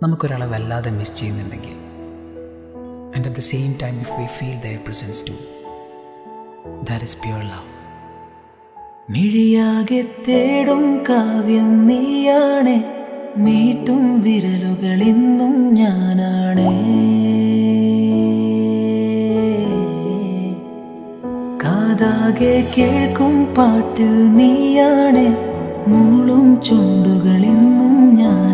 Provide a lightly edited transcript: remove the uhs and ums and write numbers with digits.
നമുക്കൊരാളെ വല്ലാതെ മിസ് ചെയ്യുന്നുണ്ടെങ്കിൽ, and at the same time if we feel their presence too, that is pure love. മിഴിയാകെ തേടും കാവ്യം നീയാണേ, മീട്ടും വിരലുകൾ ഇന്നും ഞാനാണേ. കാതാകെ കേൾക്കും പാട്ടിൽ നീയാണേ, മൂളും ചുണ്ടുകൾ ഇന്നും ഞാൻ.